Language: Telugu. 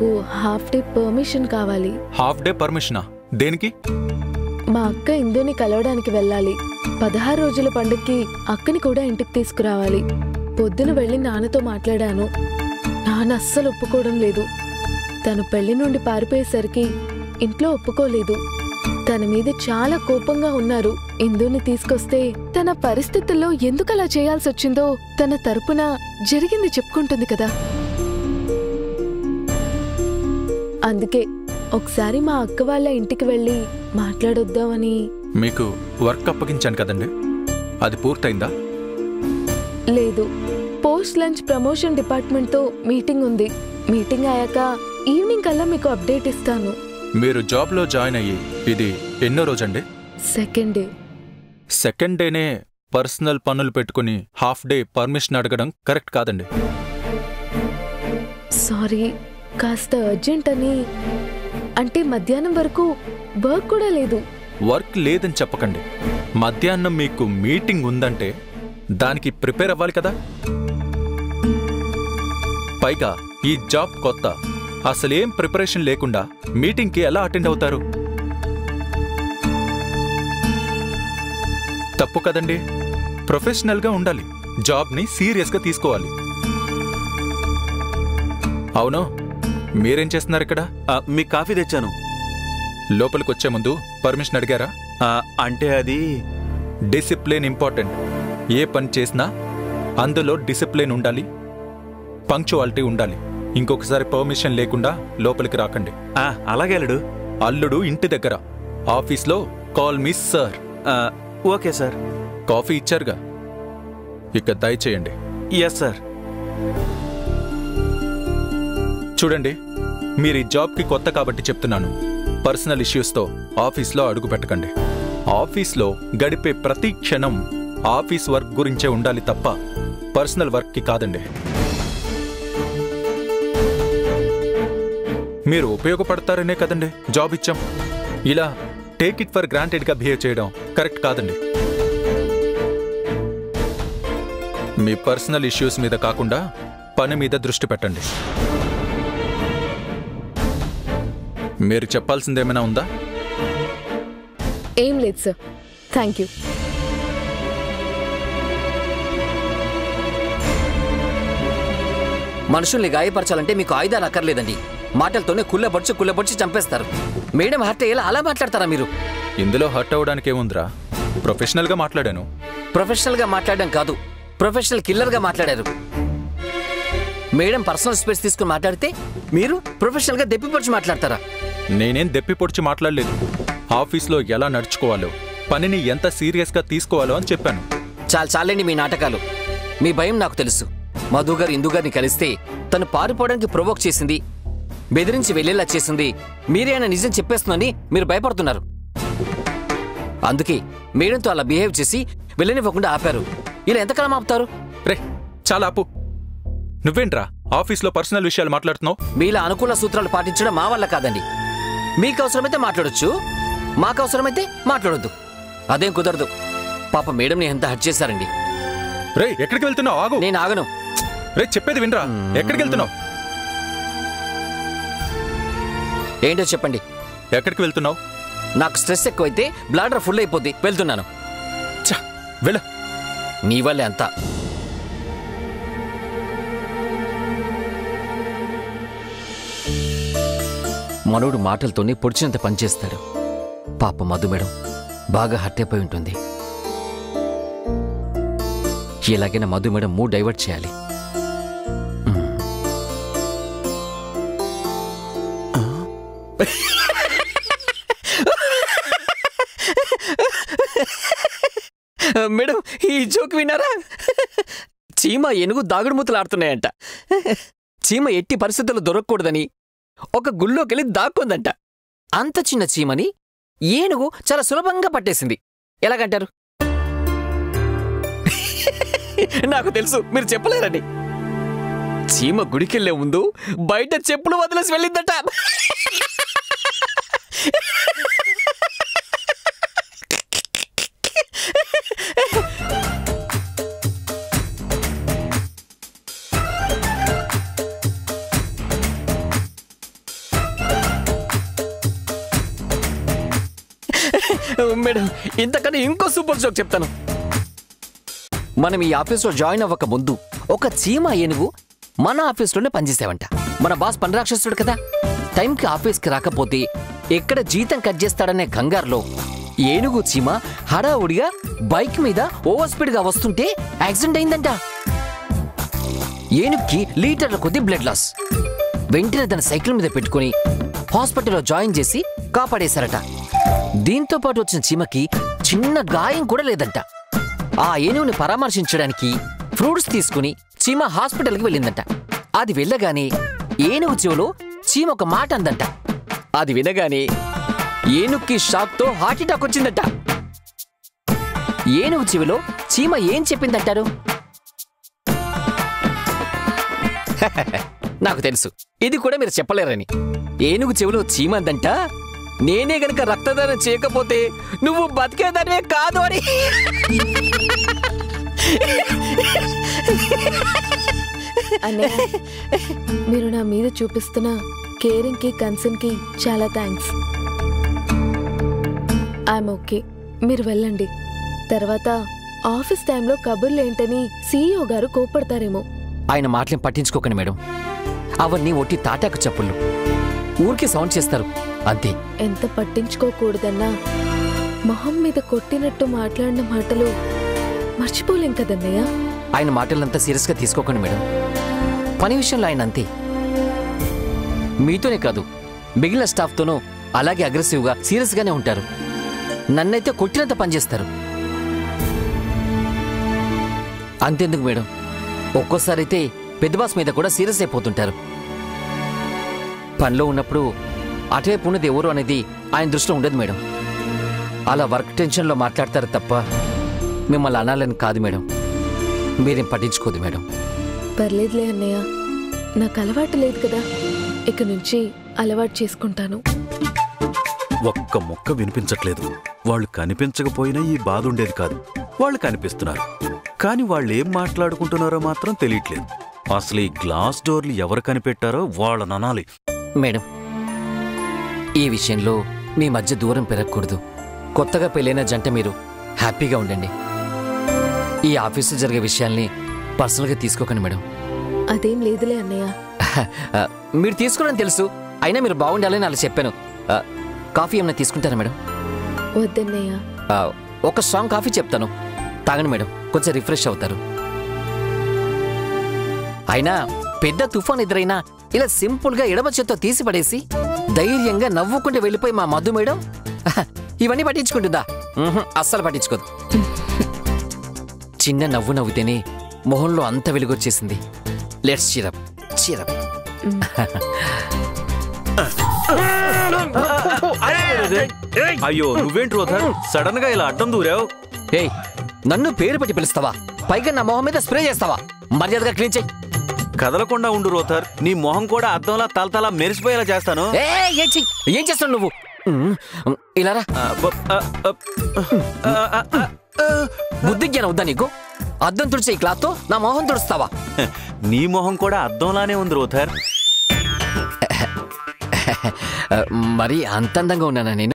నాకు హాఫ్ డే పర్మిషన్ కావాలి. హాఫ్ డే పర్మిషనా? దేనికి? మా అక్క ఇందుని కలవడానికి వెళ్ళాలి. 16 రోజుల పండుగకి అక్కని కూడా ఇంటికి తీసుకురావాలి. పొద్దున వెళ్ళి నాన్నతో మాట్లాడాను. నాన్న అస్సలు ఒప్పుకోవడం లేదు. తను పెళ్లి నుండి పారిపోయేసరికి ఇంట్లో ఒప్పుకోలేదు. తన మీద చాలా కోపంగా ఉన్నారు. ఇందుని తీసుకొస్తే తన పరిస్థితుల్లో ఎందుకలా చేయాల్సి వచ్చిందో తన తరపున జరిగింది చెప్పుకుంటుంది కదా. అందుకే ఒకసారి మా అక్క వాళ్ళ ఇంటికి వెళ్ళి మాట్లాడొద్దామని. మీకు వర్క్ అప్పగించాను కదండి, అది పూర్తయిందా? లేదు, పోస్ట్ లంచ్ ప్రమోషన్ డిపార్ట్మెంట్తో మీటింగ్ ఉంది. మీటింగ్ అయ్యాక ఈవినింగ్ కల్లా మీకు అప్డేట్ ఇస్తాను. మీరు జాబ్లో జాయిన్ అయ్యి ఇది ఎన్నో రోజండి? Second day. సెకండ్ డేనే పర్సనల్ పనులు పెట్టుకుని హాఫ్ డే పర్మిషన్ అడగడం కరెక్ట్ కాదండి. సారీ, కాస్త అర్జెంట్ అని. అంటే మధ్యాహ్నం వరకు వర్క్ కూడా లేదు. వర్క్ లేదని చెప్పకండి. మధ్యాహ్నం మీకు మీటింగ్ ఉందంటే దానికి ప్రిపేర్ అవ్వాలి కదా. పైగా ఈ జాబ్ కొత్త, అసలేం ప్రిపరేషన్ లేకుండా మీటింగ్కి ఎలా అటెండ్ అవుతారు? తప్పు కదండి. ప్రొఫెషనల్గా ఉండాలి, జాబ్ని సీరియస్గా తీసుకోవాలి. అవును, మీరేం చేస్తున్నారు ఇక్కడ? మీ కాఫీ తెచ్చాను. లోపలికి వచ్చే ముందు పర్మిషన్ అడిగారా? అంటే అది డిసిప్లిన్ ఇంపార్టెంట్. ఏ పని చేసినా అందులో డిసిప్లిన్ ఉండాలి, పంక్చువాలిటీ ఉండాలి. ఇంకొకసారి పర్మిషన్ లేకుండా లోపలికి రాకండి. అలాగే అల్లుడు. అల్లుడు ఇంటి దగ్గర, ఆఫీస్లో call me sir. Okay sir. Coffee ఇచ్చారుగా, ఇక దయచేయండి. Yes sir. చూడండి, మీరు ఈ జాబ్కి కొత్త కాబట్టి చెప్తున్నాను. పర్సనల్ ఇష్యూస్తో ఆఫీస్లో అడుగు పెట్టకండి. ఆఫీస్లో గడిపే ప్రతి క్షణం ఆఫీస్ వర్క్ గురించే ఉండాలి తప్ప పర్సనల్ వర్క్కి కాదండి. మీరు ఉపయోగపడతారనే కదండి జాబ్ ఇచ్చాం. ఇలా టేక్ ఇట్ ఫర్ గ్రాంటెడ్గా బిహేవ్ చేయడం కరెక్ట్ కాదండి. మీ పర్సనల్ ఇష్యూస్ మీద కాకుండా పని మీద దృష్టి పెట్టండి. మీరు చెప్పాల్సిందేమైనా ఉందా? ఏం లేదు సార్, థ్యాంక్ యూ. మనుషుల్ని గాయపరచాలంటే మీకు ఆయుధాలు అక్కర్లేదండి. మాటలతోనే కుళ్ళబొడిచి చంపేస్తారు. మేడం హర్ట్ అయ్యేలా అలా మాట్లాడతారా మీరు? ఇందులో హర్ట్ అవ్వడానికి ఏముందిరా? ప్రొఫెషనల్గా మాట్లాడాను. ప్రొఫెషనల్గా మాట్లాడడం కాదు, ప్రొఫెషనల్ కిల్లర్గా మాట్లాడారు. మేడం పర్సనల్ స్పేస్ తీసుకుని మాట్లాడితే మీరు ప్రొఫెషనల్గా దెప్పిపొడిచి మాట్లాడతారా? నేనేం దెప్పిపొడిచి మాట్లాడలేదు. ఆఫీస్లో ఎలా నడుచుకోవాలో, పనిని ఎంత సీరియస్గా తీసుకోవాలో అని చెప్పాను. చాలండి మీ నాటకాలు. మీ భయం నాకు తెలుసు. మధు గారు ఇందు గారిని కలిస్తే తను పారిపోవడానికి ప్రొవోక్ చేసింది, బెదిరించి వెళ్ళేలా చేసింది మీరే అయినా నిజం చెప్పేస్తుందని మీరు భయపడుతున్నారు. అందుకే మేడంతో అలా బిహేవ్ చేసి వెళ్ళనివ్వకుండా ఆపారు. ఇలా ఎంతకాలం ఆపుతారు? రే, చాలా ఆపు. నువ్వేంట్రా ఆఫీస్లో పర్సనల్ విషయాలు మాట్లాడుతున్నావు? మీలా అనుకూల సూత్రాలు పాటించడం మా వల్ల కాదండి. మీకు అవసరమైతే మాట్లాడొచ్చు, మాకు అవసరమైతే మాట్లాడొద్దు. అదేం కుదరదు. పాప మేడంని ఎంత హర్ట్ చేశారండి. రే, ఎక్కడికి వెళ్తున్నావు? ఆగు. నేను ఆగను. రే, చెప్పేది వినరా. ఎక్కడికి వెళ్తున్నావు? ఏంటో చెప్పండి. ఎక్కడికి వెళ్తున్నావు? నాకు స్ట్రెస్ ఎక్కువైతే బ్లాడర్ ఫుల్ అయిపోద్ది, వెళ్తున్నాను. వెళ్ళ. నీ వల్లే అంతా. మనోడు మాటలతోనే పొడిచినంత పనిచేస్తాడు. పాప మధు మేడం బాగా హర్ట్ అయిపోయి ఉంటుంది. ఎలాగైనా మధు మేడం మూడ్ డైవర్ట్ చేయాలి. మేడం, ఈ జోక్ విన్నారా? చీమ ఏనుగు దాగుడుమూతలాడుతున్నాయంట. చీమ ఎట్టి పరిస్థితుల్లో దొరకకూడదని ఒక గుళ్ళోకెళ్ళి దాక్కుందంట. అంత చిన్న చీమని ఏనుగు చాలా సులభంగా పట్టేసింది. ఎలాగంటారు? నాకు తెలుసు మీరు చెప్పలేరని. చీమ గుడికెళ్లే ముందు బయట చెప్పులు వదిలేసి వెళ్ళిందట. మేడం ఇంతకన్నా ఇంకో సూపర్ జోక్ చెప్తాను. మనం ఈ ఆఫీస్లో జాయిన్ అవ్వక ముందు ఒక చీమ ఏనుగు మన ఆఫీస్లోనే పనిచేసావంట. మన బాస్ పని రాక్షసుడు కదా, టైంకి ఆఫీస్కి రాకపోతే ఎక్కడ జీతం కట్ చేస్తాడనే కంగారులో ఏనుగు చీమ హడావుడిగా బైక్ మీద ఓవర్ స్పీడ్గా వస్తుంటే యాక్సిడెంట్ అయిందంట. ఏనుగుకి లీటర్ల కొద్ది బ్లడ్ లాస్. వెంటనే తన సైకిల్ మీద పెట్టుకుని హాస్పిటల్లో జాయిన్ చేసి కాపాడేశారట. దీంతో పాటు వచ్చిన చీమకి చిన్న గాయం కూడా లేదంట. ఆ ఏనుగుని పరామర్శించడానికి ఫ్రూట్స్ తీసుకుని చీమ హాస్పిటల్కి వెళ్ళిందంట. అది వెళ్ళగానే ఏనుగు చెవిలో చీమ ఒక మాట అందంట. అది వినగానే ఏనుగుకి షాక్తో హార్ట్అటాక్ వచ్చిందట. ఏనుగు చెవిలో చీమ ఏం చెప్పిందంటారు? నాకు తెలుసు, ఇది కూడా మీరు చెప్పలేరని. ఏనుగు చెవిలో చీమ అందంట, నేనే గనక రక్తదానం చేయకపోతే నువ్వు బతికేదానివే కాదు అని. అన్నయ్య, మీరు నా మీద చూపిస్తున్న కేరింగ్ కి కన్సర్న్ కి చాలా థ్యాంక్స్. ఐఎమ్ ఓకే, మీరు వెళ్ళండి. తర్వాత ఆఫీస్ టైంలో కబుర్లు ఏంటని సీఈఓ గారు కోపడతారేమో. ఆయన మాటలేం పట్టించుకోకండి మేడం, అవన్నీ ఒట్టి తాటాకు చప్పుళ్ళు, ఊరికే సౌండ్ చేస్తారు అంతే. ఎంత పట్టించుకోకూడదన్నా మొహం మీద కొట్టినట్టు మాట్లాడిన మాటలు మర్చిపోలేం కదన్నయ్య. ఆయన మాటలంతా సీరియస్గా తీసుకోకండి మేడం, పని విషయంలో ఆయన అంతే. మీతోనే కాదు మిగిలిన స్టాఫ్తోనూ అలాగే అగ్రెసివ్గా సీరియస్గానే ఉంటారు. నన్నైతే కొట్టినంత పనిచేస్తారు. అంతెందుకు మేడం, ఒక్కోసారి అయితే పెద్ద బాస్ మీద కూడా సీరియస్ అయిపోతుంటారు. పనిలో ఉన్నప్పుడు అటువైపు ఉన్నది ఎవరు అనేది ఆయన దృష్టిలో ఉండదు మేడం. అలా వర్క్ టెన్షన్లో మాట్లాడతారు తప్ప మిమ్మల్ని అనాలని కాదు మేడం. మీరేం పట్టించుకోదు మేడం. పర్లేదులే అన్నయ్య, నాకు అలవాటు లేదు కదా, ఇక నుంచి అలవాటు చేసుకుంటాను. ఒక్క ముక్క వినిపించట్లేదు. వాళ్ళు కనిపించకపోయినా ఈ బాధ ఉండేది కాదు. వాళ్ళు కనిపిస్తున్నారు, కానీ వాళ్ళు ఏం మాట్లాడుకుంటున్నారో మాత్రం తెలియట్లేదు. అసలు ఈ గ్లాస్ డోర్లు ఎవరు కనిపెట్టారో వాళ్ళని అనాలి. మేడం, ఈ విషయంలో మీ మధ్య దూరం పెరగకూడదు. కొత్తగా పెళ్ళైన జంట మీరు హ్యాపీగా ఉండండి. ఈ ఆఫీసులో జరిగే విషయాల్ని పర్సనల్గా తీసుకోకండి మేడం. అదేం లేదులే అన్నయ్య. మీరు తీసుకోవడం తెలుసు, అయినా మీరు బాగుండాలని అలా చెప్పాను. కాఫీ ఏమైనా తీసుకుంటారా మేడం? వద్దన్నయ్య. ఒక స్ట్రాంగ్ కాఫీ చెప్తాను, తాగండి మేడం, కొంచెం రిఫ్రెష్ అవుతారు. అయినా పెద్ద తుఫాన్ ఎదురైనా ఇలా సింపుల్గా ఎడమ చేత్తో తీసి పడేసి ధైర్యంగా నవ్వుకుంటూ వెళ్ళిపోయి మా మధు మేడం ఇవన్నీ పట్టించుకుంటుందా? అస్సలు పట్టించుకోదు. చిన్న నవ్వు నవ్వుతేనే మొహంలో అంత వెలుగొచ్చేసింది. Let's cheer up cheer up. అయ్యో, నువ్వేంటి రోధర్ సడన్ గా ఇలా అడ్డం దూరావు? ఏయ్, నన్ను పేరు పెట్టి పిలుస్తావా? పైగా నా మొహం మీద స్ప్రే చేస్తావా? మర్యాదగా క్లీన్ చెయ్యి. కదలకుండా ఉండు రోధర్, నీ మొహం కూడా అద్దంలా తలతలా మెరిసిపోయేలా చేస్తాను. ఏం చేస్తావు నువ్వు? ఇలారా. బుద్ధి జ్ఞానం వద్దా నీకు? అద్దం తుడిచే క్లాత్ తో నా మొహం తుడుస్తావా? నీ మొహం కూడా అద్దంలానే ఉంది రోధర్. మరి అంత అందంగా ఉన్నానా నేను?